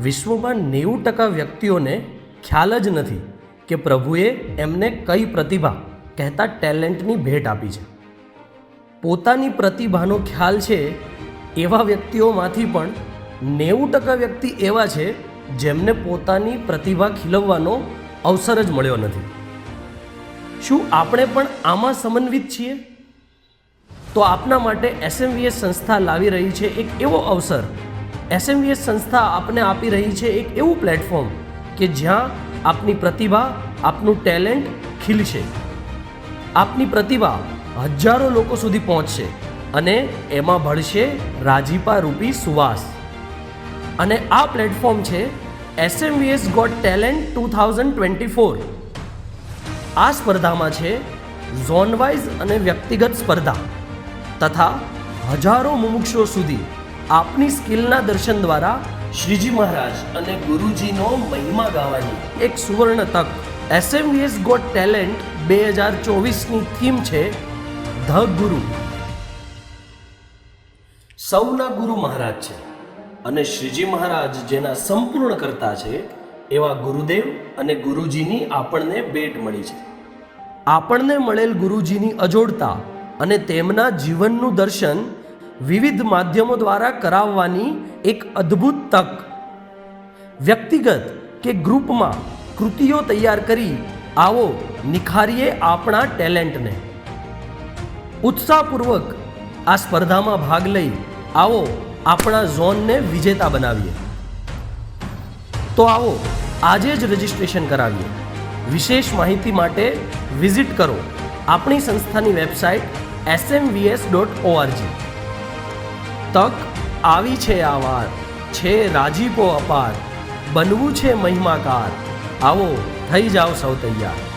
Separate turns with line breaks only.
વિશ્વમાં 90% વ્યક્તિઓને ખ્યાલ જ નથી કે પ્રભુએ એમને કઈ પ્રતિભા કહેતા ટેલેન્ટની ભેટ આપી છે. પોતાની પ્રતિભાનો ખ્યાલ છે એવા વ્યક્તિઓમાંથી પણ 90% વ્યક્તિ એવા છે જેમને પોતાની પ્રતિભા ખીલવવાનો અવસર જ મળ્યો નથી. શું આપણે પણ આમાં સમન્વિત છીએ? તો આપના માટે SMVS સંસ્થા લાવી રહી છે એક એવો અવસર. SMVS સંસ્થા આપને આપી રહી છે એક એવું પ્લેટફોર્મ કે જ્યાં આપની પ્રતિભા, આપનું ટેલેન્ટ ખીલશે. આપની પ્રતિભા હજારો લોકો સુધી પહોંચશે અને એમાં ભળશે રાજીપા રૂપી સુવાસ. અને આ પ્લેટફોર્મ છે SMVS ગોટ ટેલેન્ટ 2024. આ સ્પર્ધામાં છે ઝોન વાઇઝ અને વ્યક્તિગત સ્પર્ધા તથા હજારો મુમુક્ષુઓ સુધી આપની સ્કિલના દર્શન દ્વારા શ્રીજી મહારાજ અને ગુરુજીનો મહિમા ગાવાની એક સુવર્ણ તક. SMVS ગોટ ટેલેન્ટ 2024ની થીમ છે ધ ગુરુ. સૌના ગુરુ મહારાજ છે અને શ્રીજી મહારાજ જેના સંપૂર્ણ કરતા છે એવા ગુરુદેવ અને ગુરુજીની આપણને ભેટ મળી છે. આપણને મળેલ ગુરુજીની અજોડતા અને તેમના જીવનનું દર્શન વિવિધ માધ્યમો દ્વારા કરાવવાની એક અદ્ભુત તક. વ્યક્તિગત કે ગ્રુપમાં કૃતિઓ તૈયાર કરી આવો નિખારીએ આપણા ટેલેન્ટને. ઉત્સાહપૂર્વક આ સ્પર્ધામાં ભાગ લઈ આવો આપણા ઝોનને વિજેતા બનાવીએ. તો આવો આજે જ રજીસ્ટ્રેશન કરાવીએ. વિશેષ માહિતી માટે વિઝિટ કરો આપણી સંસ્થાની વેબસાઇટ smvs.org. તક આવી છે આ વાર, છે રાજીપો અપાર, બનવું છે મહિમાકાર. આવો થઈ જાઓ સૌ તૈયાર.